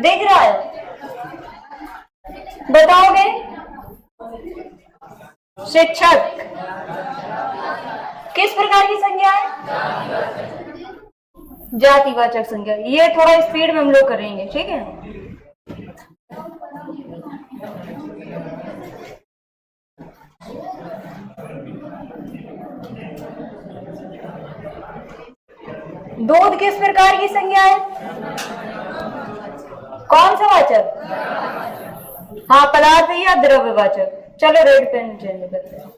दिख रहा है? बताओगे? शिक्षक किस प्रकार की संज्ञा है? जातिवाचक संज्ञा। ये थोड़ा स्पीड में हम लोग करेंगे, ठीक है? दूध किस प्रकार की संज्ञा है? कौन सा वाचक? हाँ, पदार्थ या द्रव्यवाचक। चलो रेड पेन चेंज करते हैं।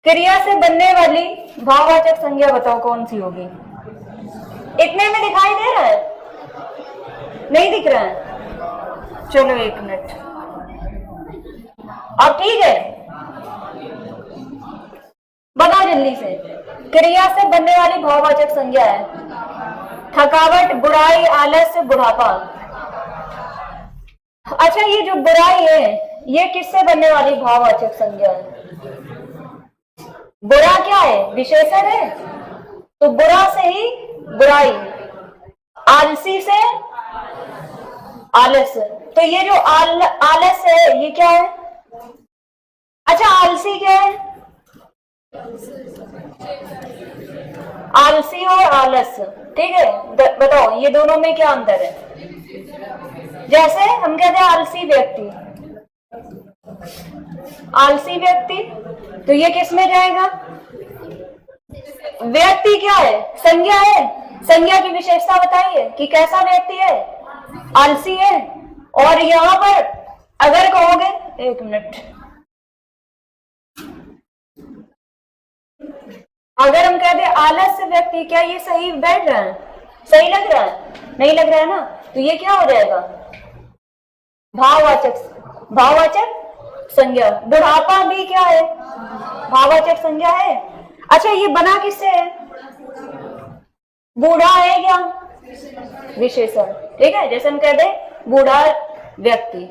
क्रिया से बनने वाली भाववाचक संज्ञा बताओ कौन सी होगी? इतने में दिखाई दे रहा है? नहीं दिख रहा है? चलो एक मिनट। अब ठीक है, बताओ जल्दी से। क्रिया से बनने वाली भाववाचक संज्ञा है थकावट, बुराई, आलस्य, बुढ़ापा। अच्छा, ये जो बुराई है ये किससे बनने वाली भाववाचक संज्ञा है? बुरा क्या है? विशेषण है, तो बुरा से ही बुराई। आलसी से आलस्य, तो ये जो आलस्य है ये क्या है? अच्छा, आलसी क्या है? आलसी और आलस्य, ठीक है? बताओ ये दोनों में क्या अंतर है? जैसे हम कहते हैं आलसी व्यक्ति, आलसी व्यक्ति, तो ये किस में जाएगा? व्यक्ति क्या है? संज्ञा है। संज्ञा की विशेषता बताइए कि कैसा व्यक्ति है? आलसी है। और यहां पर अगर कहोगे, एक मिनट, अगर हम कहते हैं आलस्य व्यक्ति, क्या ये सही बैठ रहा है? सही लग रहा है? नहीं लग रहा है ना? तो ये क्या हो जाएगा? भाववाचक संज्ञा। बुढ़ापा भी क्या है? भाववाचक संज्ञा है। अच्छा, ये बना किससे है? बूढ़ा है क्या? विशेषण, ठीक है? जैसे हम कहते हैं बूढ़ा व्यक्ति,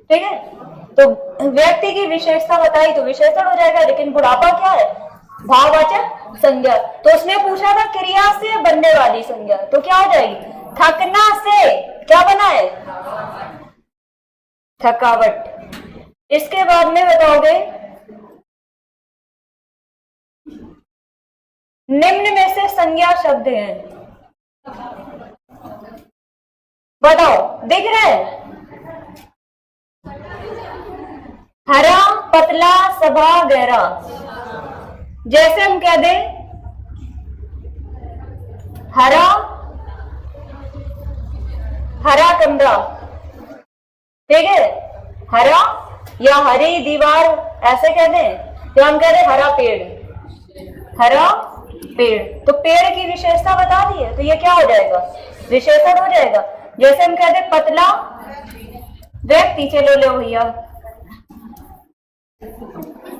ठीक है? तो व्यक्ति की विशेषता बताई तो विशेषण हो जाएगा, लेकिन बुढ़ापा क्या है? भाववाचक संज्ञा। तो उसने पूछा था क्रिया से बनने वाली संज्ञा, तो क्या हो जाएगी? थकना से क्या बना है? थकावट। इसके बाद में बताओगे निम्न में से संज्ञा शब्द हैं, बताओ। दिख रहा है? हरा, पतला, सभा, गहरा। जैसे हम कह दें हरा, हरा कमरा, ठीक है? हरा या हरी दीवार ऐसे कह दें, तो हम कह दें हरा पेड़, हरा पेड़। तो पेड़ की विशेषता बता दी है, तो ये क्या हो जाएगा? विशेषण हो जाएगा। जैसे हम कह दें पतला व्यक्ति, चलो लो भैया,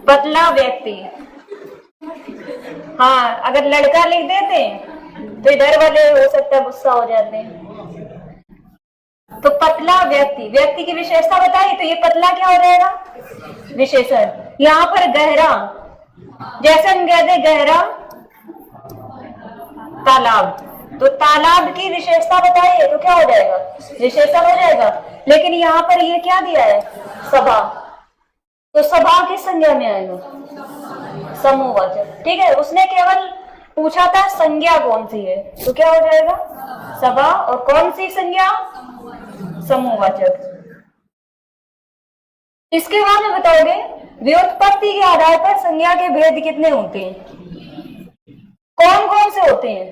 पतला व्यक्ति। हाँ, अगर लड़का लिख देते तो इधर वाले हो सकता है गुस्सा हो जाते हैं। तो पतला व्यक्ति, व्यक्ति की विशेषता बताई, तो ये पतला क्या हो जाएगा? विशेषण। यहाँ पर गहरा, जैसे हम कहते गहरा तालाब, तो तालाब की विशेषता बताई है, तो क्या हो जाएगा? विशेषण हो जाएगा। लेकिन यहाँ पर ये क्या दिया है? सभा, तो सभा किस संज्ञा में आएगा? समूहवाचक, ठीक है? उसने केवल पूछा था संज्ञा कौन सी है, तो क्या हो जाएगा? सभा। और कौन सी संज्ञा? समूहवाचक। इसके बाद में बताओगे व्युत्पत्ति के आधार पर संज्ञा के भेद कितने होते हैं? कौन कौन से होते हैं?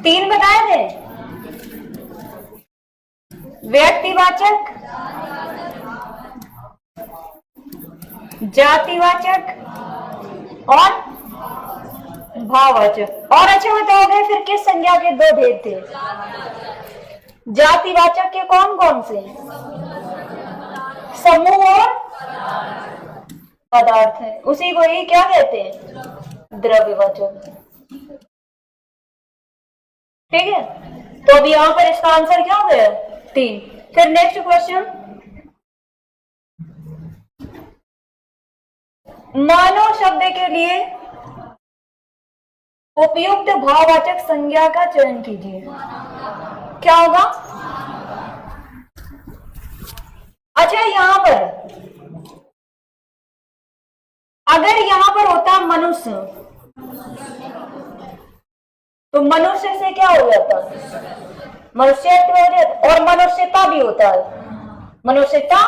3 बताए थे। व्यक्तिवाचक, जातिवाचक और भाववाचक। और अच्छा बताओगे फिर किस संज्ञा के 2 भेद थे? जातिवाचक के कौन कौन से? समूह और पदार्थ है, उसी को ही क्या कहते हैं? द्रव्यवाचक, ठीक है? तो अब यहां पर इसका आंसर क्या हो गया? 3। फिर नेक्स्ट क्वेश्चन, मानव शब्द के लिए उपयुक्त भाववाचक संज्ञा का चयन कीजिए। क्या होगा? अच्छा, यहां पर अगर यहां पर होता मनुष्य, तो मनुष्य से क्या हो जाता? मनुष्यत्व हो जाता, और मनुष्यता भी होता है, मनुष्यता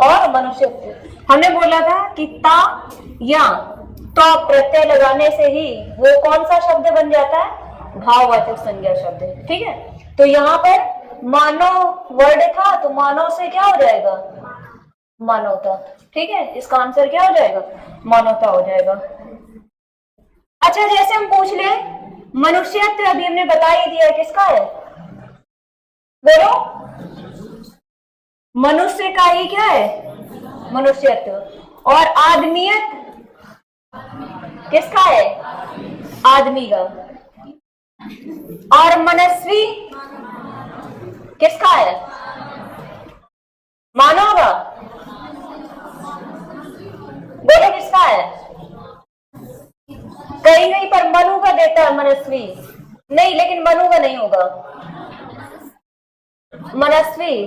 और मनुष्यत्व। हमने बोला था कि ता या तो प्रत्यय लगाने से ही वो कौन सा शब्द बन जाता है? भाववाचक संज्ञा शब्द। ठीक है, तो यहाँ पर मानव वर्ड था, तो मानव से क्या हो जाएगा? मानवता। ठीक है, इसका आंसर क्या हो जाएगा? मानवता हो जाएगा। अच्छा, जैसे हम पूछ ले मनुष्यत्व, अभी हमने बता ही दिया किसका है? बोलो, मनुष्य का ही क्या है? मनुष्यत्व। और आदमियत किसका है? आदमी का। और मनस्वी किसका है? मानव का। बोलो किसका है? कहीं कहीं पर मनु का देता है मनस्वी, नहीं, लेकिन मनु का नहीं होगा। मनस्वी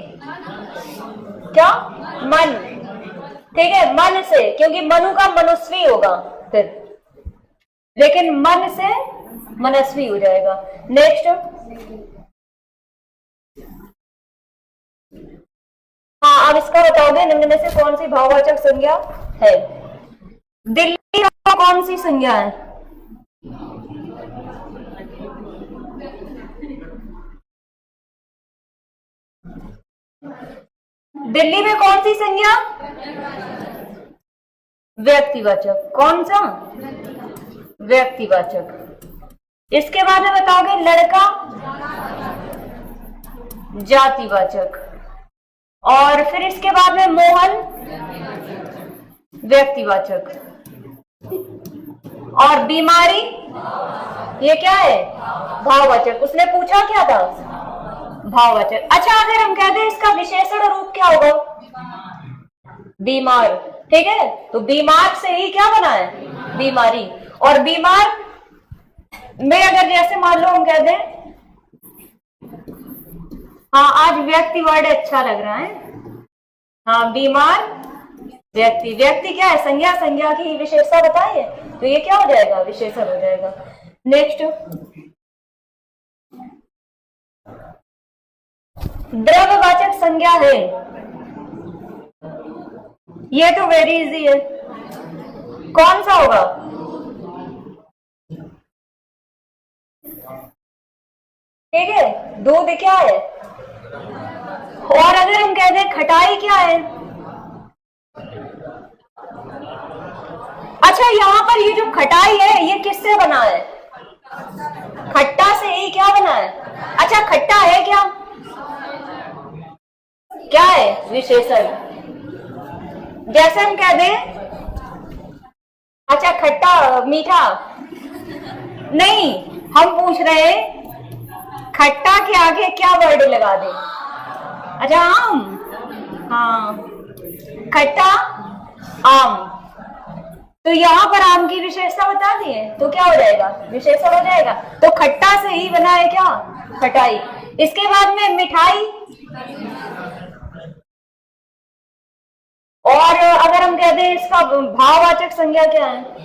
क्या? मन। ठीक है, मन से, क्योंकि मनु का मनुस्वी होगा फिर, लेकिन मन से मनस्वी हो जाएगा। नेक्स्ट, हाँ, अब इसका बताओगे निम्न में से कौन सी भाववाचक संज्ञा है? दिल्ली का कौन सी संज्ञा है? दिल्ली में कौन सी संज्ञा? व्यक्तिवाचक। कौन सा? व्यक्तिवाचक। इसके बाद में बताओगे लड़का, जातिवाचक। और फिर इसके बाद में मोहन, व्यक्तिवाचक। और बीमारी, ये क्या है? भाववाचक। उसने पूछा क्या था? भाववाचक। अच्छा, अगर हम कहते हैं इसका विशेषण रूप क्या होगा? बीमार। ठीक है, तो बीमार से ही क्या बना है? बीमारी। और बीमार में अगर जैसे मान लो हम कहते हैं, हाँ, आज व्यक्ति वर्ड अच्छा लग रहा है। हाँ, बीमार व्यक्ति। व्यक्ति क्या है? संज्ञा। संज्ञा की विशेषता बताइए, तो ये क्या हो जाएगा? विशेषण हो जाएगा। नेक्स्ट, द्रव्यवाचक संज्ञा है, ये तो वेरी इजी है। कौन सा होगा? ठीक है, दूध क्या है? और अगर हम कहते हैं खटाई क्या है? अच्छा, यहाँ पर ये जो खटाई है, ये किससे बना है? खट्टा से ही क्या बना है? अच्छा, खट्टा है क्या? क्या है? विशेषण। जैसे हम कह दें, अच्छा खट्टा मीठा नहीं, हम पूछ रहे हैं खट्टा के आगे क्या वर्ड लगा दे? अच्छा, आम। हाँ, खट्टा आम। तो यहाँ पर आम की विशेषता बता दी है, तो क्या हो जाएगा? विशेषण हो जाएगा। तो खट्टा से ही बना है क्या? खटाई। इसके बाद में मिठाई। और अगर हम कहते हैं इसका भाववाचक संज्ञा क्या है?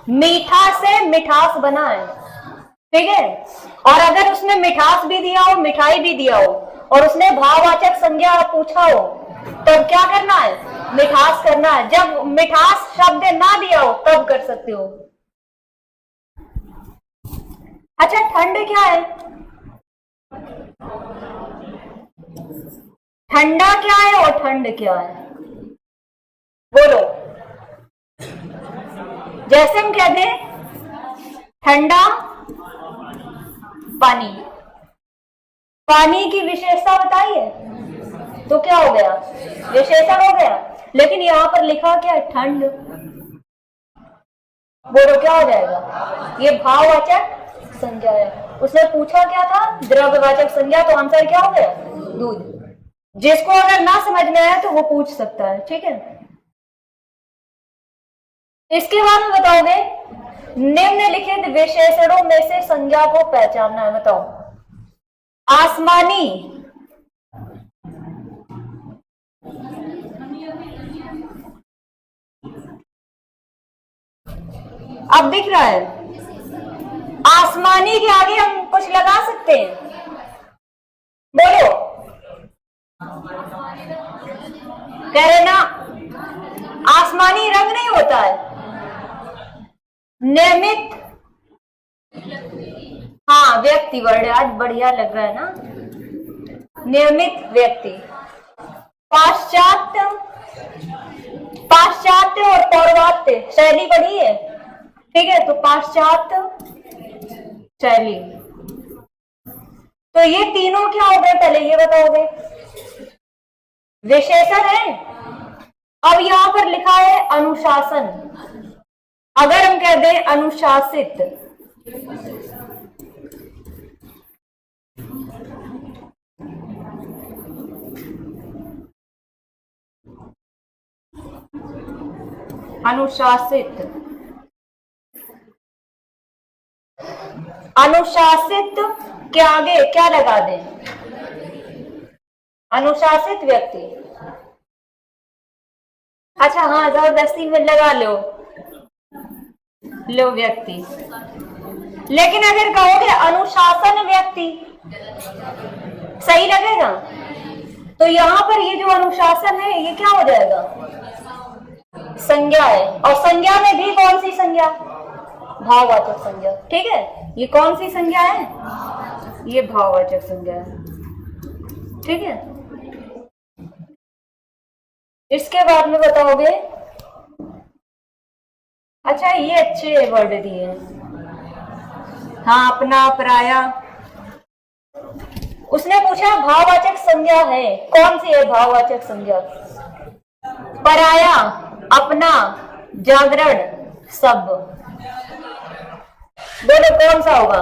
मीठा से मिठास बना है। ठीक है, और अगर उसने मिठास भी दिया हो, मिठाई भी दिया हो, और उसने भाववाचक संज्ञा पूछा हो, तब क्या करना है? मिठास करना है। जब मिठास शब्द ना दिया हो तब कर सकते हो। अच्छा, ठंड क्या है? ठंडा क्या है और ठंड क्या है? बोलो। जैसे हम कहते हैं ठंडा पानी, पानी की विशेषता बताइए, तो क्या हो गया? विशेषण हो गया। लेकिन यहां पर लिखा क्या है? ठंड। बोलो क्या हो जाएगा? ये भाववाचक संज्ञा है। उसने पूछा क्या था? द्रव्यवाचक संज्ञा, तो आंसर क्या हो गया? दूध। जिसको अगर ना समझ में आया तो वो पूछ सकता है। ठीक है, इसके बाद में बताओगे निम्नलिखित विशेषणों में से संज्ञा को पहचानना है। बताओ। आसमानी, अब दिख रहा है। आसमानी के आगे हम कुछ लगा सकते हैं? बोलो। कह रहे ना, आसमानी रंग नहीं होता है। नियमित, हाँ व्यक्ति वर्ड आज बढ़िया लग रहा है ना। नियमित व्यक्ति। पाश्चात्य, पाश्चात्य और पौर्वात्य शैली पढ़ी है, ठीक है। तो पाश्चात्य शैली, तो ये तीनों क्या हो गए पहले ये बताओगे? विशेषण है। अब यहां पर लिखा है अनुशासन। अगर हम कह दें अनुशासित, अनुशासित, अनुशासित के आगे क्या लगा दें? अनुशासित व्यक्ति। अच्छा हाँ, जबरदस्ती में लगा लो व्यक्ति। लेकिन अगर कहोगे अनुशासन व्यक्ति, सही लगेगा? तो यहां पर ये जो अनुशासन है ये क्या हो जाएगा? संज्ञा है। और संज्ञा में भी कौन सी संज्ञा? भाववाचक संज्ञा, ठीक है। ये कौन सी संज्ञा है? ये भाववाचक संज्ञा है, ठीक है। इसके बाद में बताओगे, अच्छा ये अच्छे वर्ड दिए हैं। हाँ, अपना, पराया। उसने पूछा भाववाचक संज्ञा है, कौन सी है भाववाचक संज्ञा? पराया, अपना, जागरण, सब। बोलो कौन सा होगा?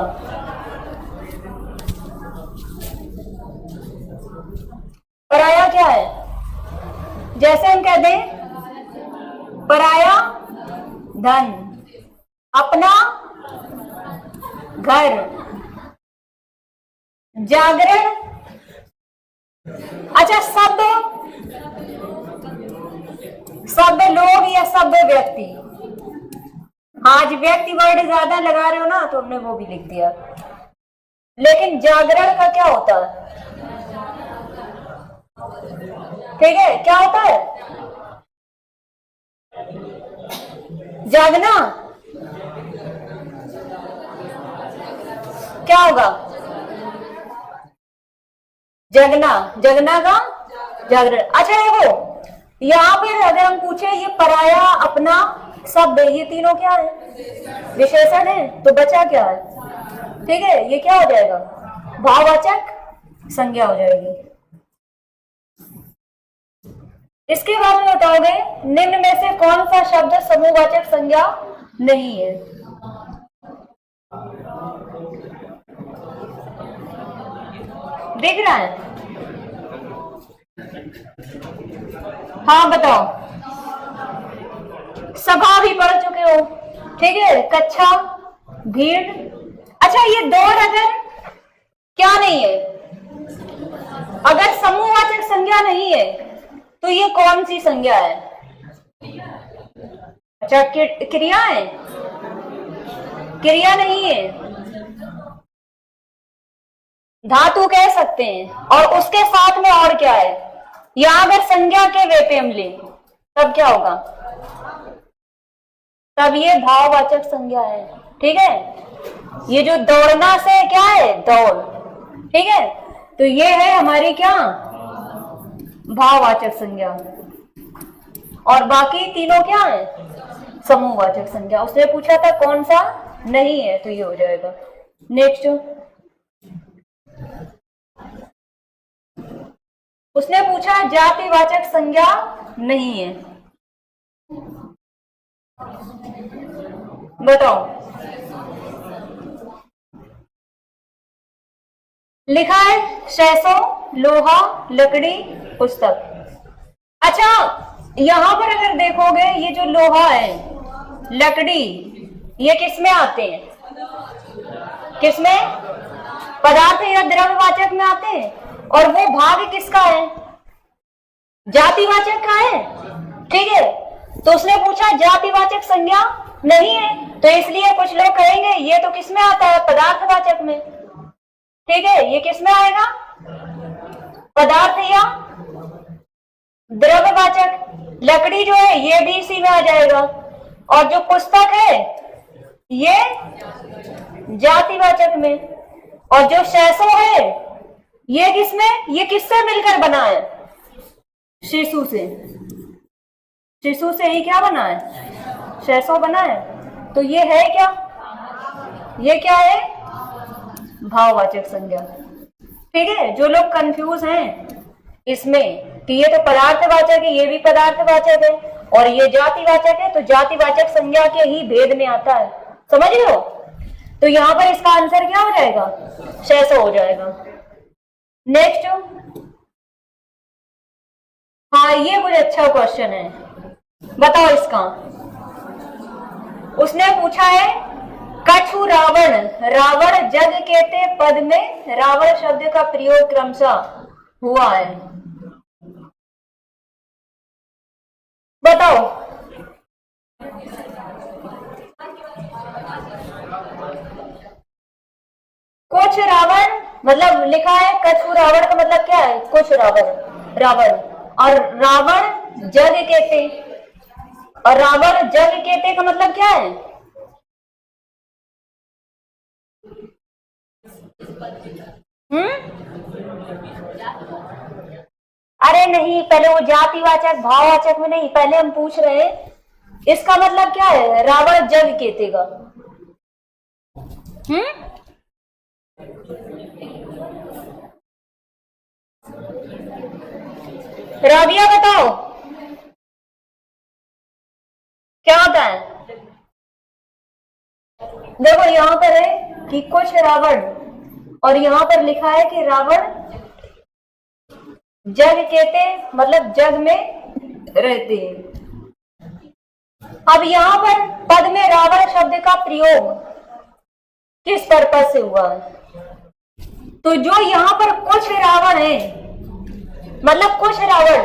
पराया क्या है? जैसे हम कह दें पराया धन, अपना घर, जागरण। अच्छा, सब लोग या सब व्यक्ति। आज व्यक्ति वर्ड ज्यादा लगा रहे हो ना, तो हमने वो भी लिख दिया। लेकिन जागरण का क्या होता है? ठीक है, क्या होता है? जागना। क्या होगा? जगना, जगना का जागरण। अच्छा देखो, यहाँ पर अगर हम पूछे ये पराया, अपना, शब्द, ये तीनों क्या है? विशेषण है। तो बचा क्या है? ठीक है, ये क्या हो जाएगा? भाववाचक संज्ञा हो जाएगी। इसके बाद में बताओगे निम्न में से कौन सा शब्द समूहवाचक संज्ञा नहीं है? दिख रहा है? हाँ बताओ। सभा भी पढ़ चुके हो, ठीक है। कक्षा, भीड़। अच्छा, ये दौड़ अगर क्या नहीं है, अगर समूहवाचक संज्ञा नहीं है, तो ये कौन सी संज्ञा है? अच्छा, क्रिया है? क्रिया नहीं है, धातु कह सकते हैं। और उसके साथ में और क्या है? या अगर संज्ञा के वे पे हम लें, तब क्या होगा? तब ये भाववाचक संज्ञा है, ठीक है। ये जो दौड़ना से क्या है? दौड़, ठीक है। तो ये है हमारी क्या? भाववाचक संज्ञा। और बाकी तीनों क्या है? समूहवाचक संज्ञा। उसने पूछा था कौन सा नहीं है, तो ये हो जाएगा। नेक्स्ट, उसने पूछा जातिवाचक संज्ञा नहीं है, बताओ। लिखा है सैसो, लोहा, लकड़ी, पुस्तक। अच्छा, यहां पर अगर देखोगे ये जो लोहा है, लकड़ी, ये किसमें आते हैं? किसमें? पदार्थ या द्रव्यवाचक में आते हैं। और वो भाग किसका है? जातिवाचक का है। ठीक है, तो उसने पूछा जातिवाचक संज्ञा नहीं है, तो इसलिए कुछ लोग कहेंगे ये तो किसमें आता है? पदार्थवाचक में। ठीक है, ये किसमें आएगा? पदार्थ या द्रव्यवाचक। लकड़ी जो है ये भी इसी में आ जाएगा, और जो पुस्तक है ये जातिवाचक में, और जो शैशव है ये किसमें? ये किससे मिलकर बना है? शिशु से। शिशु से ही क्या बना है? शैशव बना है। तो ये है क्या? ये क्या है? भाववाचक संज्ञा। ठीक है, जो लोग कंफ्यूज हैं इसमें कि ये तो पदार्थवाचक है, ये भी पदार्थवाचक है, और ये जातिवाचक है, तो जातिवाचक संज्ञा के ही भेद में आता है। समझ रहे हो? तो यहां पर इसका आंसर क्या हो जाएगा? शैशव हो जाएगा। नेक्स्ट, हाँ ये कुछ अच्छा क्वेश्चन है, बताओ इसका। उसने पूछा है कछु रावण, रावण जग केते पद में रावण शब्द का प्रयोग क्रमशः हुआ है। बताओ। कुछ रावण मतलब लिखा है, कछु रावण का मतलब क्या है? कुछ रावण, रावण। और रावण जग केते, और रावण जग केते का मतलब क्या है? अरे नहीं, पहले वो जातिवाचक भाववाचक में नहीं, पहले हम पूछ रहे हैं इसका मतलब क्या है? रावण जग केते का। राबिया बताओ क्या होता है? देखो यहां पर है कि कुछ रावण, और यहां पर लिखा है कि रावण जग केते मतलब जग में रहते हैं। अब यहां पर पद में रावण शब्द का प्रयोग किस पर्पज से हुआ है? तो जो यहां पर कुछ रावण है मतलब कुछ रावण,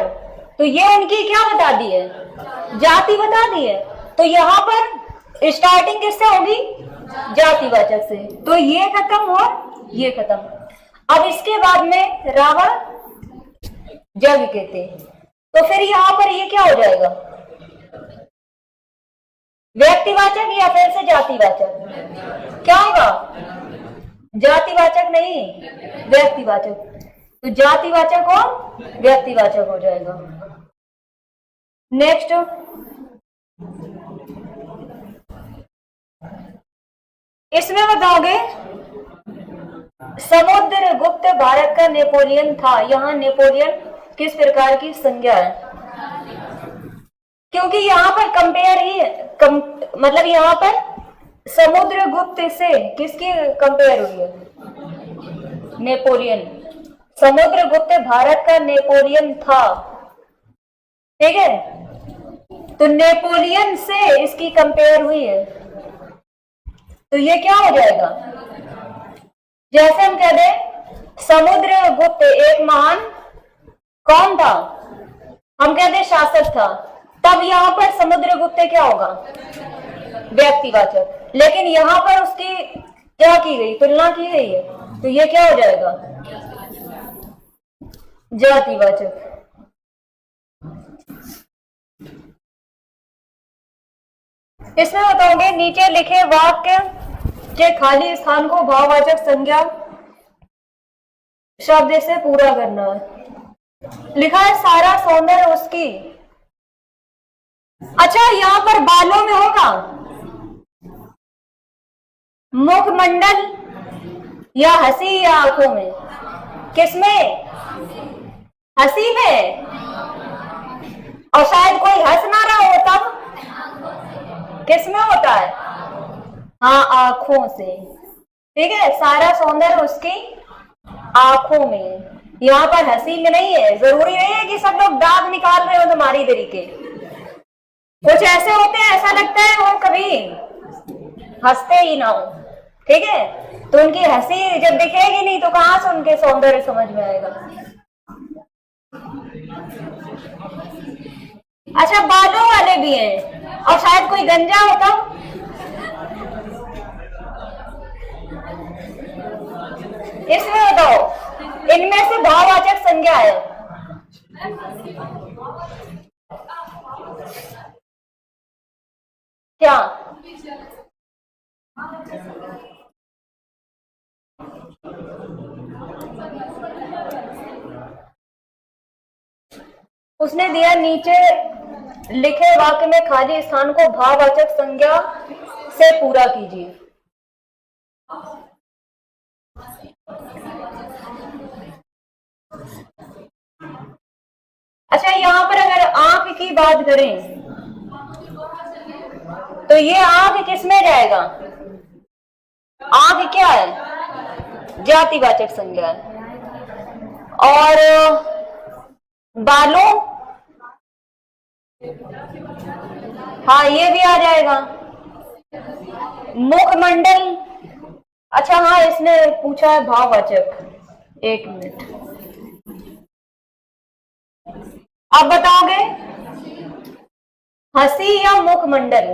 तो ये उनकी क्या बता दी है? जाति बता दी है। तो यहां पर स्टार्टिंग किससे होगी? जातिवाचक से। तो ये खत्म और ये खत्म। अब इसके बाद में रावण जग केते, तो फिर यहां पर ये क्या हो जाएगा? व्यक्तिवाचक या फिर से जातिवाचक? क्या होगा? जातिवाचक नहीं, व्यक्तिवाचक। तो जातिवाचक और व्यक्तिवाचक हो जाएगा। नेक्स्ट, इसमें बताओगे समुद्रगुप्त भारत का नेपोलियन था। यहां नेपोलियन किस प्रकार की संज्ञा है? क्योंकि यहां पर कंपेयर ही है, मतलब यहां पर समुद्रगुप्त से किसकी कंपेयर हुई है? नेपोलियन। समुद्रगुप्त भारत का नेपोलियन था। ठीक है, तो नेपोलियन से इसकी कंपेयर हुई है, तो ये क्या हो जाएगा? जैसे हम कह दें समुद्रगुप्त एक महान कौन था? हम कह दें शासक था, तब यहां पर समुद्रगुप्त क्या होगा? व्यक्तिवाचक। लेकिन यहां पर उसकी क्या की गई? तुलना की गई है, तो ये क्या हो जाएगा? जातिवाचक। इसमें बताओगे नीचे लिखे वाक्य के खाली स्थान को भाववाचक संज्ञा शब्द से पूरा करना है। लिखा है सारा सौंदर्य उसकी। अच्छा, यहां पर बालों में होगा, मुखमंडल या हंसी या आंखों में? किसमें? हंसी में। और शायद कोई हंस ना रहा हो तब किसमें होता है? हाँ, आंखों से। ठीक है, सारा सौंदर्य उसकी आंखों में। यहाँ पर हंसी में नहीं है। जरूरी नहीं है कि सब लोग दांत निकाल रहे हो तुम्हारी तरीके। कुछ ऐसे होते हैं ऐसा लगता है वो कभी हंसते ही ना हो, ठीक है। तो उनकी हंसी जब दिखेगी नहीं तो कहां से उनके सौंदर्य समझ में आएगा। अच्छा, बालों वाले भी हैं और शायद कोई गंजा होता। इसमें बताओ, इनमें से भाववाचक संज्ञा है क्या? उसने दिया नीचे लिखे वाक्य में खाली स्थान को भाववाचक संज्ञा से पूरा कीजिए। अच्छा, यहां पर अगर आंख की बात करें तो ये आंख किस में जाएगा? आंख क्या है? जातिवाचक संज्ञा है। और बालों, हाँ ये भी आ जाएगा। मुखमंडल, अच्छा हाँ इसने पूछा है भाववाचक। एक मिनट, अब बताओगे हंसी या मुखमंडल?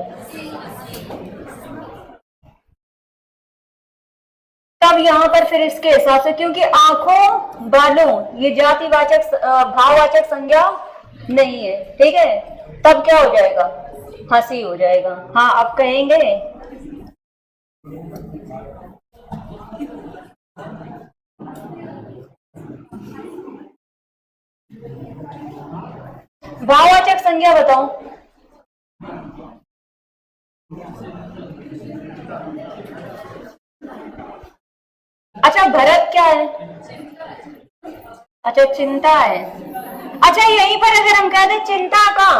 तब यहां पर फिर इसके हिसाब से, क्योंकि आंखों बालों ये जातिवाचक भाववाचक संज्ञा नहीं है, ठीक है, तब क्या हो जाएगा? हंसी हो जाएगा। हाँ आप कहेंगे भाववाचक संज्ञा बताओ। अच्छा, भरत क्या है? अच्छा, चिंता है। अच्छा, यहीं पर अगर हम कहते चिंता का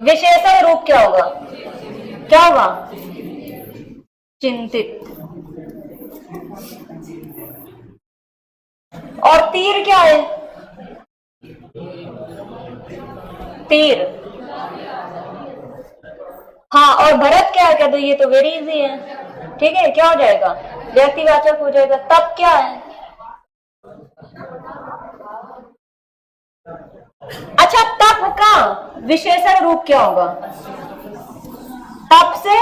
विशेषण रूप क्या होगा? क्या होगा? चिंतित। और तीर क्या है? तीर। हाँ, और भरत क्या है? क्या तो ये तो वेरी इजी है, ठीक है, क्या हो जाएगा? व्यक्तिवाचक हो जाएगा। तब क्या है? अच्छा, तप का विशेषण रूप क्या होगा? तप से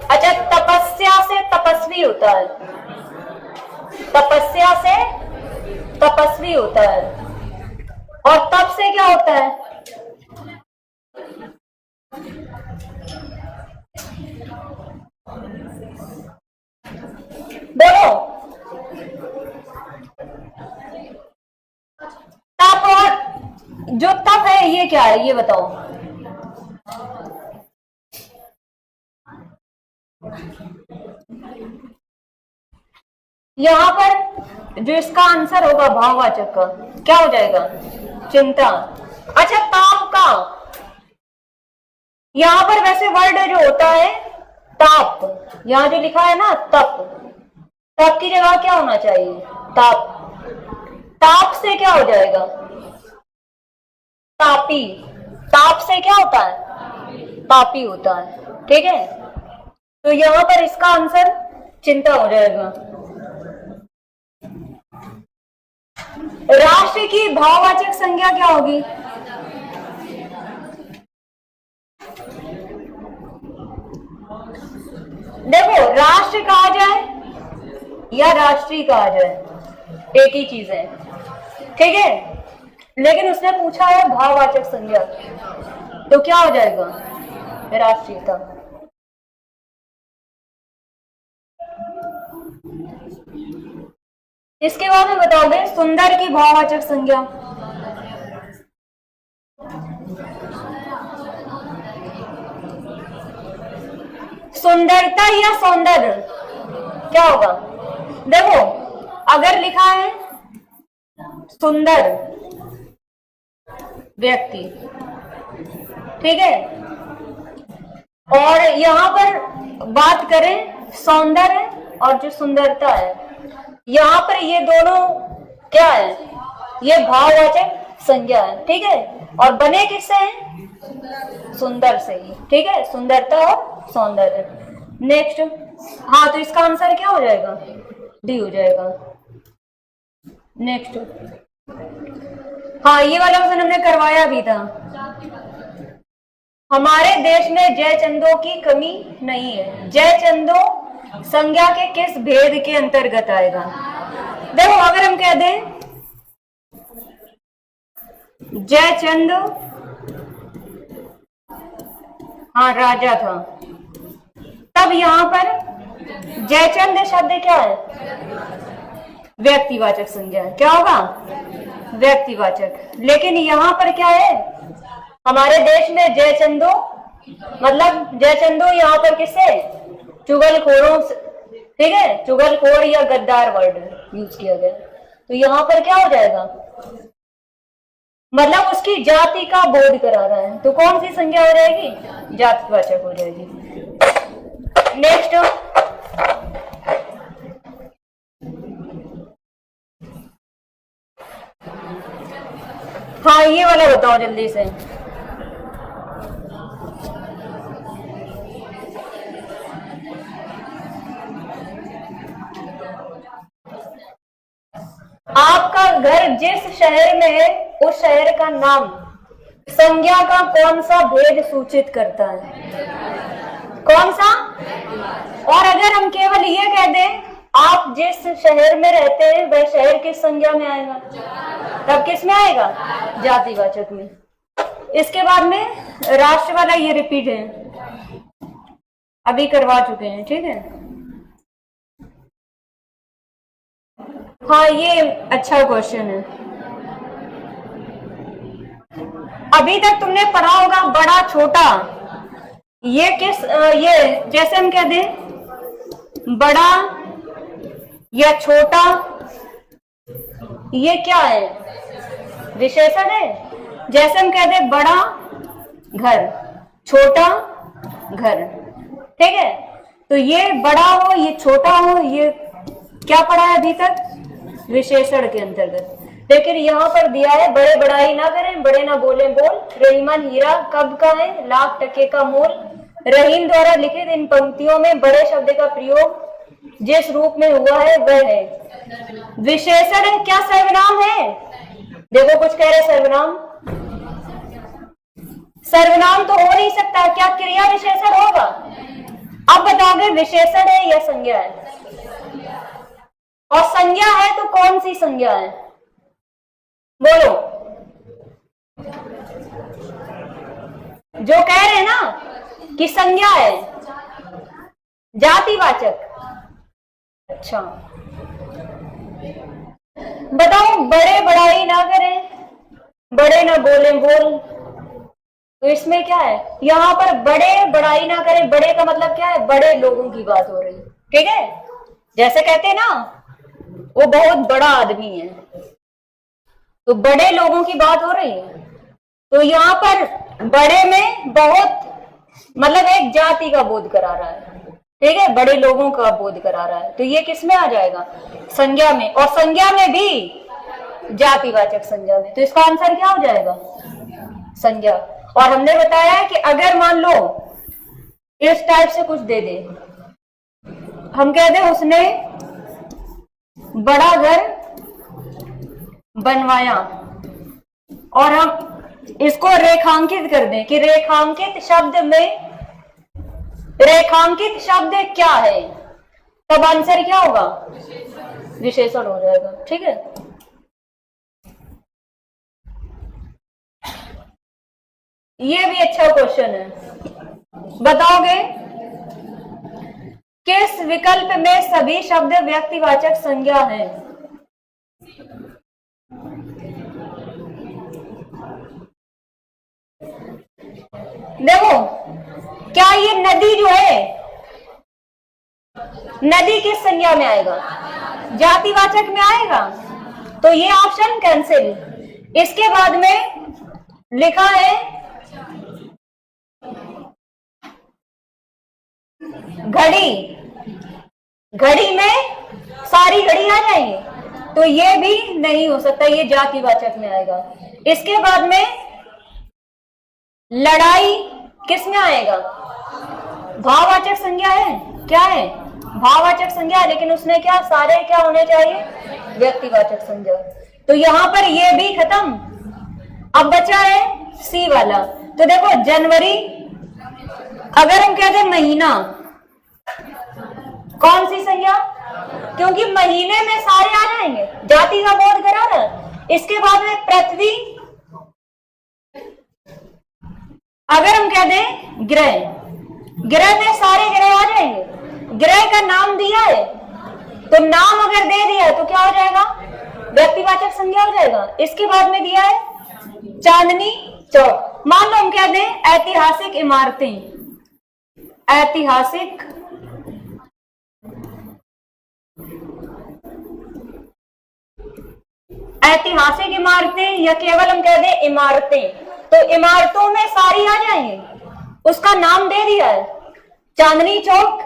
अच्छा, तपस्या से तपस्वी होता है। तपस्या से तपस्वी होता है। और तप से क्या होता है? बोलो। तप, और जो तप है ये क्या है, ये बताओ। यहां पर जो इसका आंसर होगा भाववाचक का क्या हो जाएगा? चिंता। अच्छा, ताप का, यहां पर वैसे वर्ड जो होता है ताप, यहां जो लिखा है ना तप, तप की जगह क्या होना चाहिए? ताप। ताप से क्या हो जाएगा? तापी। ताप से क्या होता है? तापी होता है, ठीक है। तो यहां पर इसका आंसर चिंता हो जाएगा। राष्ट्र की भाववाचक संज्ञा क्या होगी? देखो, राष्ट्र कहा जाए या राष्ट्रीय कहा जाए, एक ही चीज है, ठीक है, लेकिन उसने पूछा है भाववाचक संज्ञा, तो क्या हो जाएगा? राष्ट्रीयता। इसके बाद में बताओगे सुंदर की भाववाचक संज्ञा। सुंदरता या सौंदर्य क्या होगा? देखो, अगर लिखा है सुंदर व्यक्ति, ठीक है, और यहां पर बात करें सौंदर्य और जो सुंदरता है, यहां पर ये दोनों क्या है? ये भाववाचक संज्ञा है, ठीक है। और बने किससे हैं? सुंदर से ही, ठीक है, सुंदरता और सौंदर्य। नेक्स्ट, हाँ तो इसका आंसर क्या हो जाएगा? डी हो जाएगा। नेक्स्ट, हाँ ये वाला क्वेश्चन हमने करवाया भी था। हमारे देश में जयचंदों की कमी नहीं है। जयचंदो संज्ञा के किस भेद के अंतर्गत आएगा? देखो अगर हम कह दें जयचंद हाँ राजा था, तब यहां पर जयचंद शब्द क्या है? व्यक्तिवाचक संज्ञा है। क्या होगा? व्यक्तिवाचक। लेकिन यहां पर क्या है? हमारे देश में जयचंदो मतलब जयचंदो यहाँ पर किससे? चुगलखोरों, ठीक है, चुगलखोर या गद्दार वर्ड यूज किया गया। तो यहाँ पर क्या हो जाएगा? मतलब उसकी जाति का बोध करा रहा है। तो कौन सी संज्ञा हो जाएगी? जातिवाचक हो जाएगी। नेक्स्ट, हाँ ये वाला बताओ जल्दी से। आपका घर जिस शहर में है उस शहर का नाम संज्ञा का कौन सा भेद सूचित करता है? कौन सा? और अगर हम केवल ये कह दें आप जिस शहर में रहते हैं वह शहर किस संज्ञा में आएगा? तब किस में आएगा? जातिवाचक में। इसके बाद में राष्ट्र वाला ये रिपीट है, अभी करवा चुके हैं, ठीक है। हाँ ये अच्छा क्वेश्चन है। अभी तक तुमने पढ़ा होगा बड़ा छोटा, ये किस ये जैसे हम कह दें बड़ा या छोटा, ये क्या है? विशेषण है। जैसे हम कह दें बड़ा घर छोटा घर, ठीक है। तो ये बड़ा हो ये छोटा हो, ये क्या पढ़ा है अभी तक? विशेषण के अंतर्गत। लेकिन यहाँ पर दिया है बड़े बड़ाई ना करें, बड़े ना बोले बोल, रहीमन हीरा कब का है? लाख टके का मोल। रहीम द्वारा लिखित इन पंक्तियों में बड़े शब्द का प्रयोग जिस रूप में हुआ है वह है विशेषण है। क्या सर्वनाम है? देखो कुछ कह रहे सर्वनाम। सर्वनाम तो हो नहीं सकता, क्या क्रिया विशेषण होगा? अब बताओगे विशेषण है या संज्ञा है? और संज्ञा है तो कौन सी संज्ञा है? बोलो। जो कह रहे हैं ना कि संज्ञा है जातिवाचक। अच्छा बताओ, बड़े बड़ाई ना करें, बड़े ना बोले बोल, तो इसमें क्या है? यहाँ पर बड़े बड़ाई ना करें, बड़े का मतलब क्या है? बड़े लोगों की बात हो रही है, ठीक है। जैसे कहते हैं ना वो बहुत बड़ा आदमी है, तो बड़े लोगों की बात हो रही है। तो यहाँ पर बड़े में बहुत मतलब एक जाति का बोध करा रहा है, ठीक है, बड़े लोगों का बोध करा रहा है। तो ये किस में आ जाएगा? संज्ञा में। और संज्ञा में भी जातिवाचक संज्ञा में। तो इसका आंसर क्या हो जाएगा? संज्ञा। और हमने बताया कि अगर मान लो इस टाइप से कुछ दे दे, हम कह दे उसने बड़ा घर बनवाया, और हम इसको रेखांकित कर दें कि रेखांकित शब्द में रेखांकित शब्द क्या है, तब आंसर क्या होगा? विशेषण हो जाएगा, ठीक है। ये भी अच्छा क्वेश्चन है। बताओगे किस विकल्प में सभी शब्द व्यक्तिवाचक संज्ञा है? देखो क्या ये नदी जो है, नदी किस संज्ञा में आएगा? जातिवाचक में आएगा। तो ये ऑप्शन कैंसिल। इसके बाद में लिखा है घड़ी। घड़ी में सारी घड़ी आ जाएंगी, तो ये भी नहीं हो सकता, ये जातिवाचक में आएगा। इसके बाद में लड़ाई किस में आएगा? भाववाचक संज्ञा है, क्या है? भाववाचक संज्ञा है, लेकिन उसमें क्या सारे क्या होने चाहिए? व्यक्तिवाचक संज्ञा। तो यहां पर ये भी खत्म। अब बचा है सी वाला। तो देखो जनवरी, अगर हम कहते हैं महीना, कौन सी संज्ञा? क्योंकि महीने में सारे आ जाएंगे, जाति का बोध करा ना। इसके बाद में पृथ्वी, अगर हम कह दें ग्रह, ग्रह में सारे ग्रह आ जाएंगे। ग्रह का नाम दिया है, तो नाम अगर दे दिया है तो क्या हो जाएगा? व्यक्तिवाचक संज्ञा हो जाएगा। इसके बाद में दिया है चांदनी चौक। मान लो हम कह दें ऐतिहासिक इमारतें, ऐतिहासिक ऐतिहासिक इमारतें, या केवल हम कह दें इमारतें, तो इमारतों में सारी आ जाएंगे। उसका नाम दे दिया है चांदनी चौक,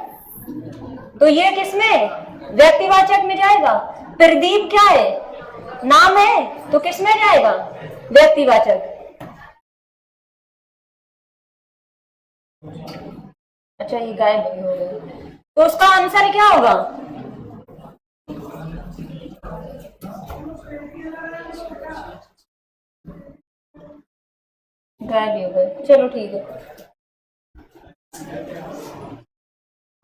तो ये किसमें? व्यक्तिवाचक में जाएगा। प्रदीप क्या है? नाम है, तो किसमें जाएगा? व्यक्तिवाचक। अच्छा ये गायब नहीं हो गया, तो उसका आंसर क्या होगा? गायब ही हो गए, चलो ठीक है।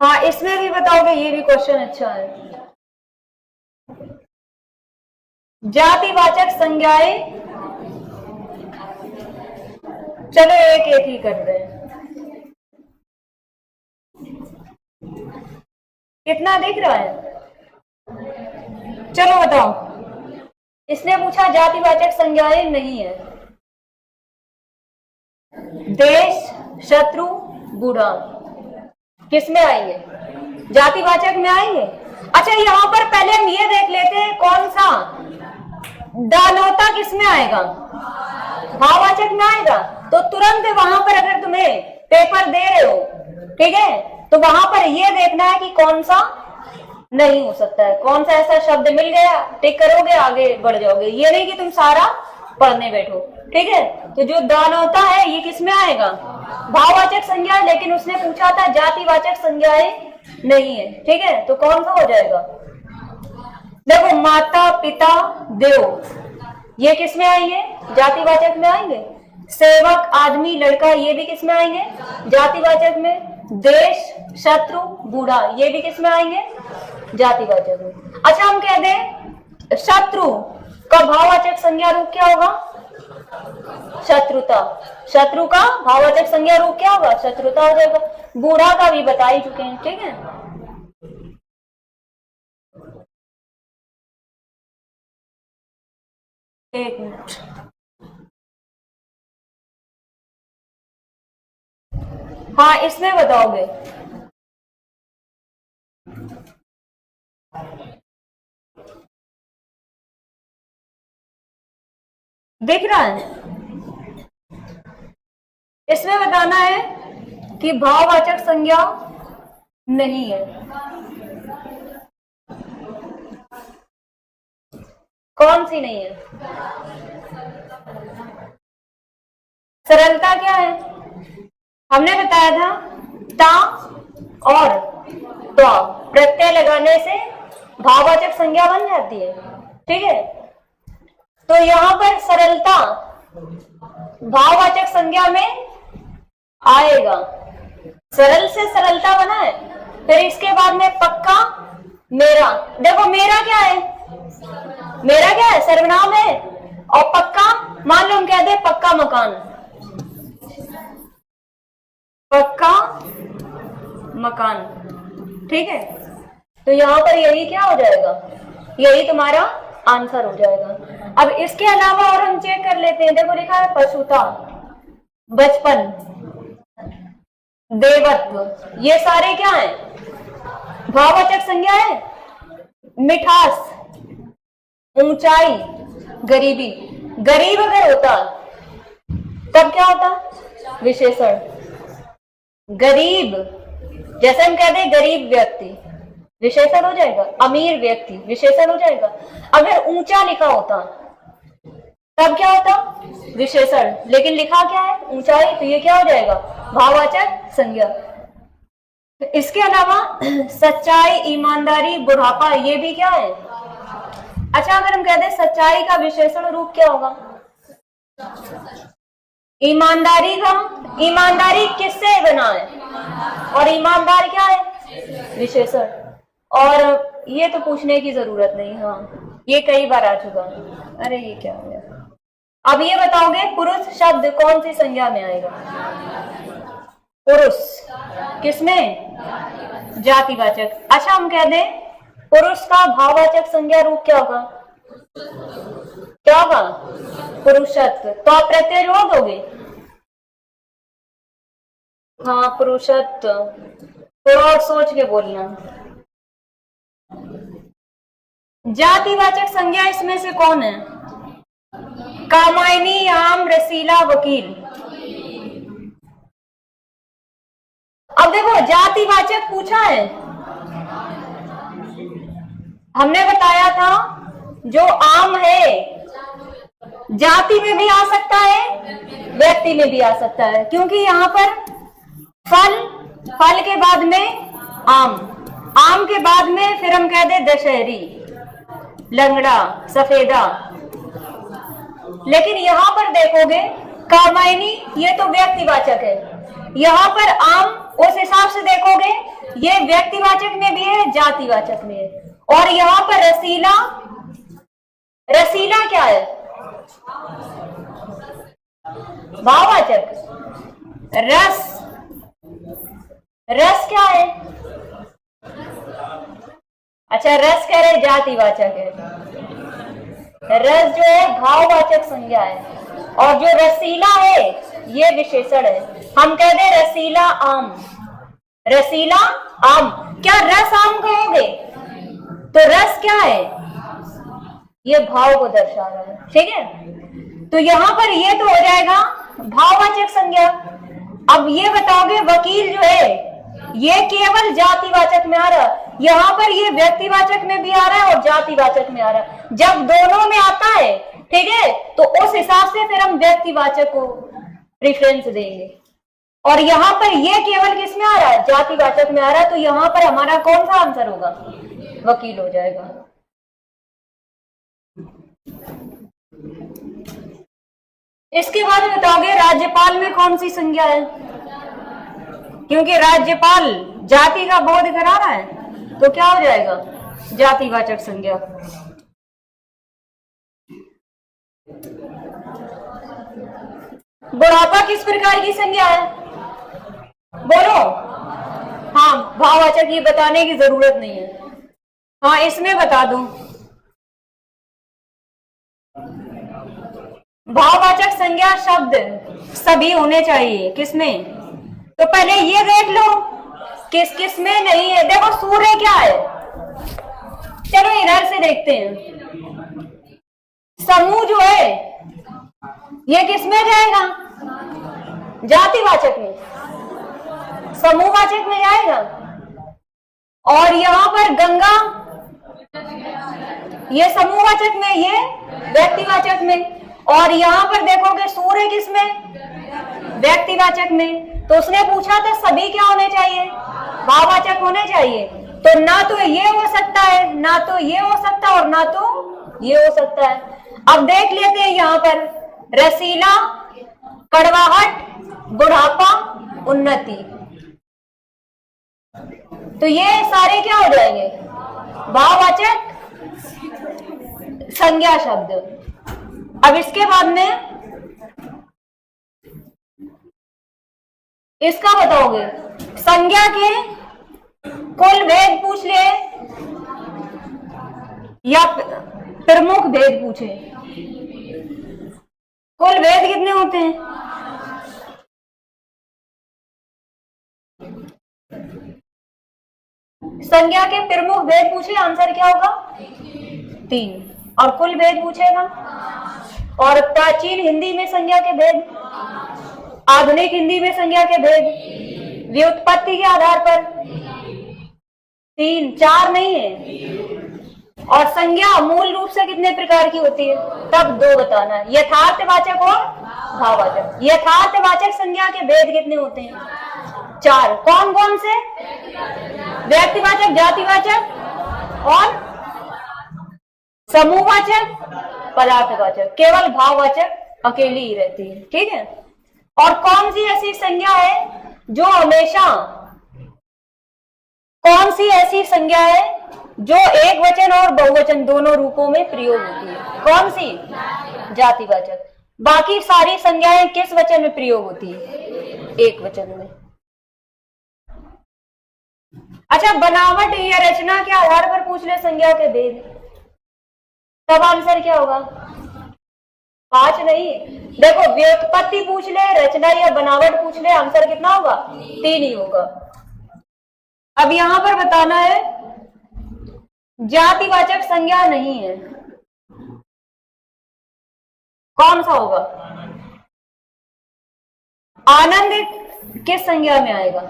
हाँ इसमें भी बताओगे, ये भी क्वेश्चन अच्छा है। जातिवाचक संज्ञाएं, चलो एक एक ही कर रहे हैं। कितना दिख रहा है? चलो बताओ। इसने पूछा जातिवाचक संज्ञाएं नहीं है। देश, शत्रु, बूढ़ा किस में आएंगे? जातिवाचक में आएंगे। अच्छा यहाँ पर पहले हम ये देख लेते हैं कौन सा दानवता किस में आएगा? भाववाचक में आएगा। तो तुरंत वहां पर अगर तुम्हें पेपर दे रहे हो, ठीक है, तो वहां पर ये देखना है कि कौन सा नहीं हो सकता है, कौन सा ऐसा शब्द मिल गया, टिक करोगे, आगे बढ़ जाओगे। ये नहीं कि तुम सारा पढ़ने बैठो, ठीक है। तो जो दानवता है ये किस में आएगा? भाववाचक संज्ञा, लेकिन उसने पूछा था जातिवाचक संज्ञाएं नहीं है, ठीक है। तो कौन सा हो जाएगा? देखो माता, पिता, देव, ये किस में आएंगे? जातिवाचक में आएंगे। सेवक, आदमी, लड़का, ये भी किस में आएंगे? जातिवाचक में। देश, शत्रु, बूढ़ा, ये भी किस में आएंगे? जातिवाचक में। अच्छा हम कह दें शत्रु का भाववाचक संज्ञा रूप क्या होगा? शत्रुता। शत्रु का भाववाचक संज्ञा रूप क्या होगा? शत्रुता हो जाएगा। बूढ़ा का भी बता ही चुके हैं, ठीक है। एक मिनट, हाँ इसमें बताओगे। दिख रहा है? इसमें बताना है कि भाववाचक संज्ञा नहीं है। कौन सी नहीं है? सरलता क्या है? हमने बताया था ता और त्वा प्रत्यय लगाने से भाववाचक संज्ञा बन जाती है, ठीक है। तो यहां पर सरलता भाववाचक संज्ञा में आएगा। सरल से सरलता बना है। फिर इसके बाद में पक्का, मेरा। देखो मेरा क्या है? मेरा क्या है? सर्वनाम है। और पक्का, मान लो हम कह दे पक्का मकान, पक्का मकान, ठीक है। तो यहां पर यही क्या हो जाएगा? यही तुम्हारा आंसर हो जाएगा। अब इसके अलावा और हम चेक कर लेते हैं। देखो लिखा है पशुता, बचपन, देवत्व, ये सारे क्या है? भाववाचक संज्ञा है। मिठास, ऊंचाई, गरीबी। गरीब अगर होता तब क्या होता? विशेषण। गरीब, जैसे हम कहते हैं गरीब व्यक्ति, विशेषण हो जाएगा। अमीर व्यक्ति विशेषण हो जाएगा। अगर ऊंचा लिखा होता तब क्या होता, विशेषण, लेकिन लिखा क्या है, ऊंचाई, तो ये क्या हो जाएगा, भाववाचक संज्ञा। तो इसके अलावा सच्चाई, ईमानदारी, बुढ़ापा, ये भी क्या है। अच्छा, अगर हम कहते हैं सच्चाई का विशेषण रूप क्या होगा, ईमानदारी का, ईमानदारी किससे बना है, और ईमानदार क्या है, विशेषण। और ये तो पूछने की जरूरत नहीं, हाँ ये कई बार आ चुका। अरे ये क्या हो गया। अब ये बताओगे पुरुष शब्द कौन सी संज्ञा में आएगा, पुरुष किसमें, जातिवाचक। अच्छा, हम कह दें पुरुष का भाववाचक संज्ञा रूप क्या होगा, क्या होगा, पुरुषत्व। तो आप प्रत्यय जोड़ दोगे, हाँ पुरुषत्व। थोड़ा और सोच के बोलना। जातिवाचक संज्ञा इसमें से कौन है, कामायनी, आम, रसीला, वकील। अब देखो जातिवाचक पूछा है, हमने बताया था जो आम है जाति में भी आ सकता है, व्यक्ति में भी आ सकता है, क्योंकि यहाँ पर फल, फल के बाद में आम, आम के बाद में फिर हम कह दे दशहरी, लंगड़ा, सफेदा। लेकिन यहाँ पर देखोगे कामायनी, ये तो व्यक्तिवाचक है, यहाँ पर आम उस हिसाब से देखोगे ये व्यक्तिवाचक में भी है, जातिवाचक में है। और यहाँ पर रसीला, रसीला क्या है, भाववाचक। रस, रस क्या है, अच्छा रस कह रहे जातिवाचक है, रस जो है भाववाचक संज्ञा है, और जो रसीला है ये विशेषण है। हम कह दे रसीला आम, रसीला आम। क्या रस आम कहोगे, तो रस क्या है, ये भाव को दर्शा रहा है, ठीक है। तो यहाँ पर ये तो हो जाएगा भाववाचक संज्ञा। अब ये बताओगे वकील जो है ये केवल जातिवाचक में आ रहा है, यहाँ पर ये व्यक्तिवाचक में भी आ रहा है और जातिवाचक में आ रहा है। जब दोनों में आता है, ठीक है, तो उस हिसाब से फिर हम व्यक्तिवाचक को प्रेफरेंस देंगे। और यहाँ पर ये केवल किस में आ रहा है, जातिवाचक में आ रहा है, तो यहाँ पर हमारा कौन सा आंसर होगा, वकील हो जाएगा। इसके बाद बताओगे राज्यपाल में कौन सी संज्ञा है, क्योंकि राज्यपाल जाति का बोध करा रहा है, तो क्या हो जाएगा, जातिवाचक संज्ञा। बुढ़ापा किस प्रकार की संज्ञा है, बोलो। हाँ भाववाचक, ये बताने की जरूरत नहीं है, हाँ इसमें बता दूं। भाववाचक संज्ञा शब्द सभी होने चाहिए, किसमें, तो पहले ये देख लो किस किस में नहीं है। देखो सूर्य क्या है, चलो इधर से देखते हैं। समूह जो है ये किस में जाएगा, जातिवाचक में, समूहवाचक में जाएगा। और यहाँ पर गंगा ये समूहवाचक में, ये व्यक्तिवाचक में। और यहाँ पर देखोगे सूर्य किसमें, व्यक्तिवाचक में। तो उसने पूछा था सभी क्या होने चाहिए, भाववाचक होने चाहिए। तो ना तो ये हो सकता है, ना तो ये हो सकता है, और ना तो ये हो सकता है। अब देख लेते हैं यहाँ पर रसीला, कड़वाहट, बुढ़ापा, उन्नति, तो ये सारे क्या हो जाएंगे, भाववाचक संज्ञा शब्द। अब इसके बाद में इसका बताओगे, संज्ञा के कुल भेद पूछ ले या प्रमुख भेद पूछे, कुल भेद कितने होते हैं, संज्ञा के प्रमुख भेद पूछे, आंसर क्या होगा, 3। और कुल भेद पूछेगा। और प्राचीन हिंदी में संज्ञा के भेद, आधुनिक हिंदी में संज्ञा के भेद, व्युत्पत्ति के आधार पर, 3, 4 नहीं है। और संज्ञा मूल रूप से कितने प्रकार की होती है? तब 2 बताना है, यथार्थवाचक और भाववाचक। यथार्थवाचक संज्ञा के भेद कितने होते हैं? 4। कौन कौन से? व्यक्तिवाचक, जातिवाचक और समूहवाचक, पदार्थवाचक। केवल भाववाचक अकेली ही रहती है, ठीक है। और कौन सी ऐसी संज्ञा है जो हमेशा, कौन सी ऐसी संज्ञा है जो एक वचन और बहुवचन दोनों रूपों में प्रयोग होती है? कौन सी? जातिवाचक। बाकी सारी संज्ञाएं किस वचन में प्रयोग होती है? एक वचन में। अच्छा, बनावट या रचना के आधार पर पूछ ले संज्ञा के भेद, तब आंसर क्या होगा? 5 नहीं। देखो, व्युत्पत्ति पूछ ले, रचना या बनावट पूछ ले, आंसर कितना होगा? 3 ही होगा। अब यहां पर बताना है जातिवाचक संज्ञा नहीं है, कौन सा होगा? आनंद किस संज्ञा में आएगा?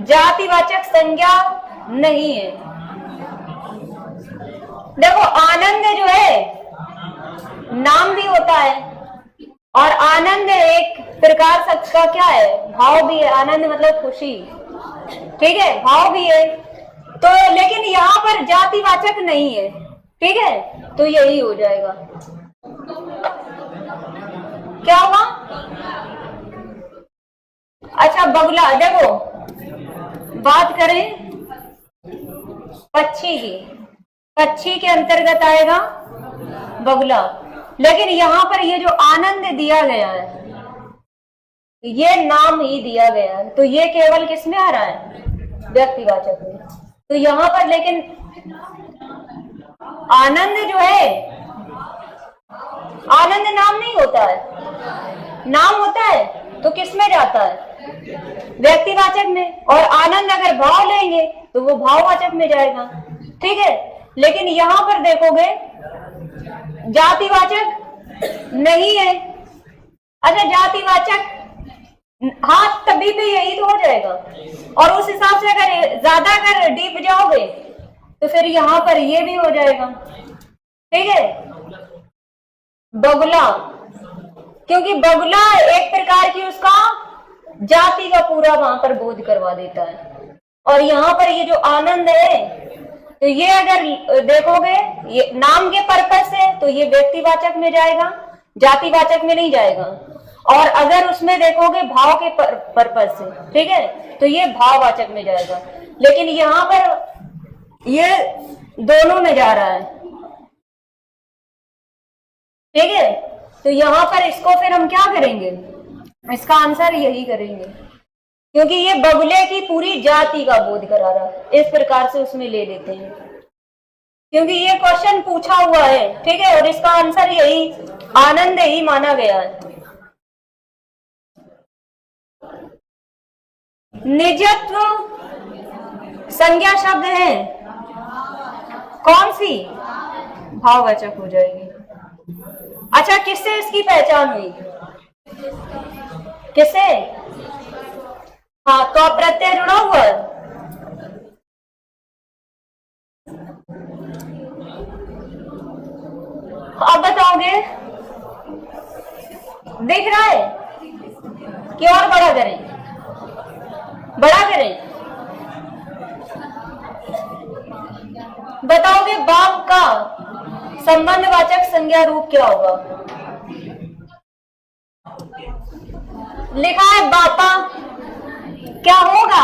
जातिवाचक संज्ञा नहीं है। देखो, आनंद जो है नाम भी होता है, और आनंद एक प्रकार का क्या है? भाव भी है। आनंद मतलब खुशी, ठीक है, भाव भी है। तो लेकिन यहां पर जातिवाचक नहीं है, ठीक है, तो यही हो जाएगा। क्या होगा? अच्छा, बगुला। देखो, बात करें पक्षी की, पक्षी के अंतर्गत आएगा बगुला। लेकिन यहां पर ये जो आनंद दिया गया है, ये नाम ही दिया गया है, तो ये केवल किस में आ रहा है? व्यक्तिवाचक में। तो यहां पर लेकिन आनंद जो है, आनंद नाम नहीं होता है। नाम होता है तो किस में जाता है? व्यक्तिवाचक में। और आनंद अगर भाव लेंगे तो वो भाववाचक में जाएगा, ठीक है। लेकिन यहां पर देखोगे जातिवाचक नहीं है। अच्छा, जातिवाचक हाँ, तभी भी यही तो हो जाएगा। और उस हिसाब से अगर ज्यादा अगर डीप जाओगे तो फिर यहां पर ये भी हो जाएगा, ठीक है। बगुला, क्योंकि बगुला एक प्रकार की उसका जाति का पूरा वहां पर बोध करवा देता है। और यहाँ पर ये जो आनंद है, तो ये अगर देखोगे ये नाम के पर्पज से तो ये व्यक्तिवाचक में जाएगा, जातिवाचक में नहीं जाएगा। और अगर उसमें देखोगे भाव के पर्पज से, ठीक है, तो ये भाववाचक में जाएगा। लेकिन यहाँ पर ये दोनों में जा रहा है, ठीक है। तो यहाँ पर इसको फिर हम क्या करेंगे? इसका आंसर यही करेंगे, क्योंकि ये बगुले की पूरी जाति का बोध करा रहा है। इस प्रकार से उसमें ले लेते हैं, क्योंकि ये क्वेश्चन पूछा हुआ है, ठीक है, और इसका आंसर यही आनंद ही माना गया है। निजत्व संज्ञा शब्द है, कौन सी? भाववाचक हो जाएगी। अच्छा, किससे इसकी पहचान हुई? किससे? हाँ, तो प्रत्यय जुड़ा हुआ है। अब बताओगे, दिख रहा है कि और बड़ा करें? बड़ा करें। बताओगे बाप का संबंधवाचक संज्ञा रूप क्या होगा? लिखा है बापा, क्या होगा?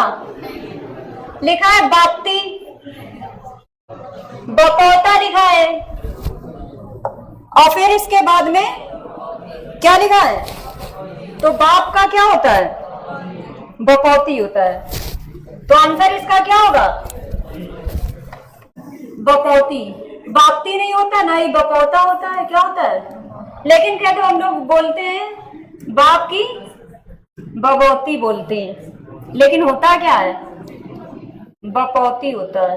लिखा है बाप्ती, बपोता लिखा है, और फिर इसके बाद में क्या लिखा है? तो बाप का क्या होता है? बपौती होता है। तो आंसर इसका क्या होगा? बपौती। बाप्ती नहीं होता, ना ही बपौता होता है। क्या होता है? लेकिन क्या तो हम लोग बोलते हैं बाप की बपौती बोलते हैं, लेकिन होता क्या है? बपौती होता है।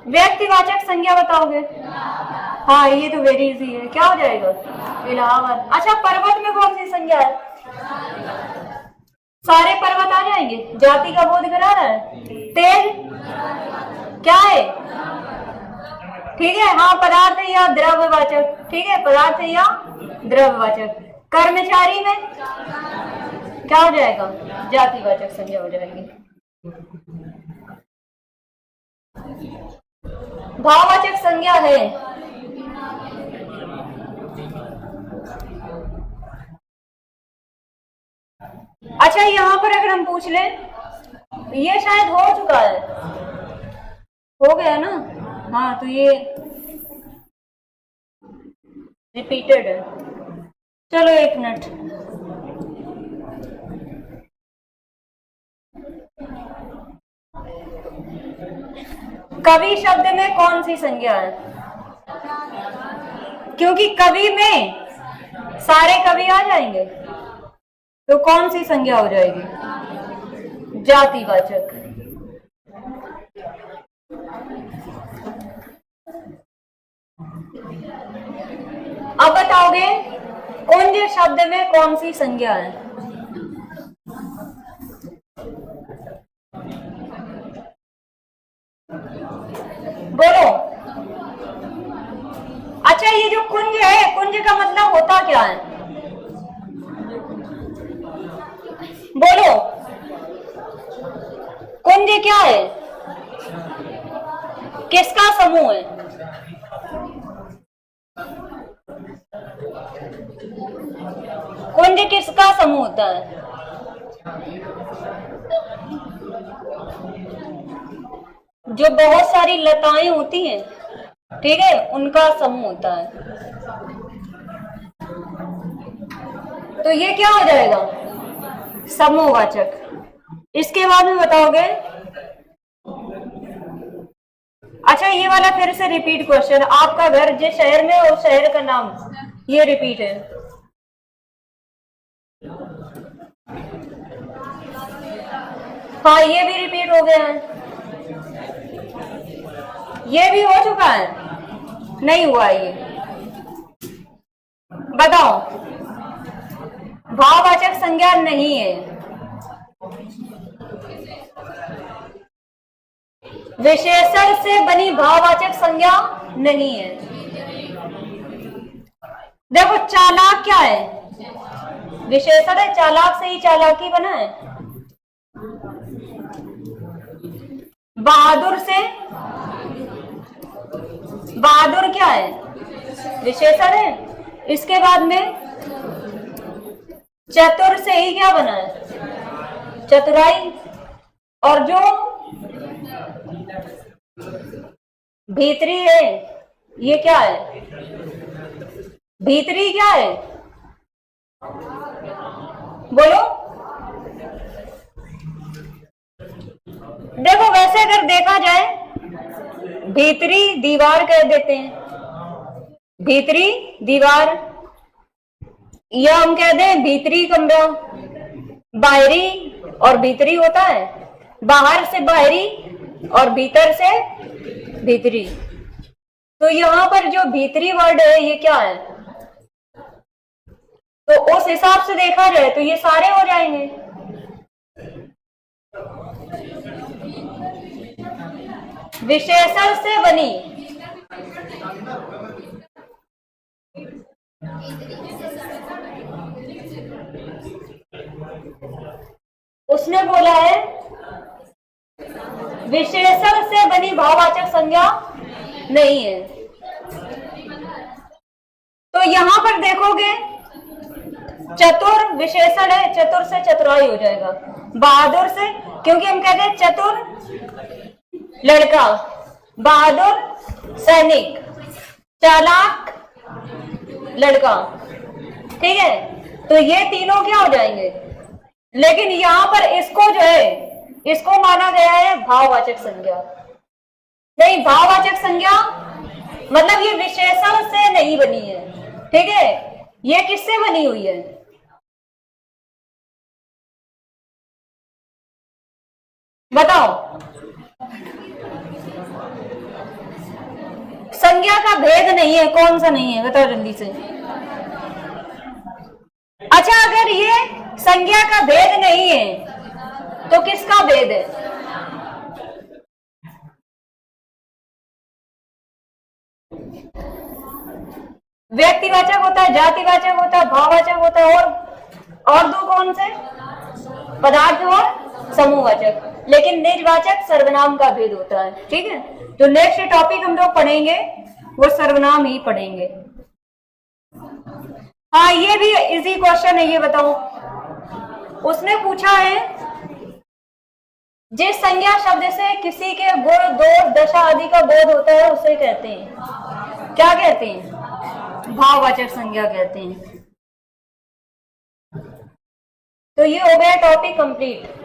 व्यक्तिवाचक संज्ञा बताओगे? हाँ ये तो वेरी इजी है, क्या हो जाएगा? इलाहाबाद। अच्छा पर्वत में कौन सी संज्ञा है? सारे पर्वत आ जाएंगे। जाति का बोध करा रहा है। तेज क्या है? ठीक है, हाँ पदार्थ या द्रव्यवाचक। ठीक है, पदार्थ या द्रव्यवाचक। कर्मचारी में क्या हो जाएगा? जातिवाचक संज्ञा हो जाएगी। भाववाचक संज्ञा है। अच्छा यहाँ पर अगर हम पूछ लें, ये शायद हो चुका है, हो गया ना? हाँ तो ये रिपीटेड है। चलो एक मिनट, कवि शब्द में कौन सी संज्ञा है? क्योंकि कवि में सारे कवि आ जाएंगे, तो कौन सी संज्ञा हो जाएगी? जातिवाचक। अब बताओगे कुंज शब्द में कौन सी संज्ञा है? बोलो। अच्छा ये जो कुंज है, कुंज का मतलब होता क्या है? बोलो, कुंज क्या है? किसका समूह है? कुंज किसका समूह होता है? जो बहुत सारी लताएं होती हैं, ठीक है, उनका समूह होता है। तो ये क्या हो जाएगा? समूहवाचक। इसके बाद में बताओगे। अच्छा ये वाला फिर से रिपीट क्वेश्चन, आपका घर जिस शहर में उस शहर का नाम, ये रिपीट है। हाँ ये भी रिपीट हो गया है। ये भी हो चुका है, नहीं हुआ ये। बताओ, भाववाचक संज्ञा नहीं है। विशेषण से बनी भाववाचक संज्ञा नहीं है। देखो चालाक क्या है? विशेषण है, चालाक से ही चालाकी बना है। बहादुर से, बहादुर क्या है? विशेषण है। इसके बाद में चतुर से ही क्या बना है? चतुराई। और जो भीतरी है, ये क्या है? भीतरी क्या है? बोलो। देखो वैसे अगर देखा जाए, भीतरी दीवार कह देते हैं, भीतरी दीवार, या हम कह दें भीतरी कमरा। बाहरी और भीतरी होता है, बाहर से बाहरी और भीतर से भीतरी। तो यहां पर जो भीतरी वर्ड है ये क्या है? तो उस हिसाब से देखा जाए तो ये सारे हो जाएंगे। विशेषण से बनी, उसने बोला है विशेषण से बनी भाववाचक संज्ञा नहीं है। तो यहां पर देखोगे चतुर विशेषण है, चतुर से चतुराई हो जाएगा। बहादुर से, क्योंकि हम कहते हैं चतुर लड़का, बहादुर सैनिक, चालाक लड़का, ठीक है। तो ये तीनों क्या हो जाएंगे? लेकिन यहां पर इसको जो है, इसको माना गया है भाववाचक संज्ञा। नहीं, भाववाचक संज्ञा मतलब ये विशेषण से नहीं बनी है, ठीक है। ये किससे बनी हुई है? बताओ। संज्ञा का भेद नहीं है, कौन सा नहीं है बताओ जल्दी से। अच्छा अगर ये संज्ञा का भेद नहीं है तो किसका भेद है? व्यक्तिवाचक होता है, जातिवाचक होता है, भाववाचक होता है, और दो कौन से? पदार्थ और समूहवाचक। लेकिन निजवाचक सर्वनाम का भेद होता है। ठीक है, तो नेक्स्ट टॉपिक हम लोग पढ़ेंगे वो सर्वनाम ही पढ़ेंगे। हाँ ये भी इजी क्वेश्चन है, ये बताओ। उसने पूछा है जिस संज्ञा शब्द से किसी के गुण दोष दशा आदि का बोध होता है उसे कहते हैं, क्या कहते हैं? भाववाचक संज्ञा कहते हैं। तो ये हो गया टॉपिक कंप्लीट।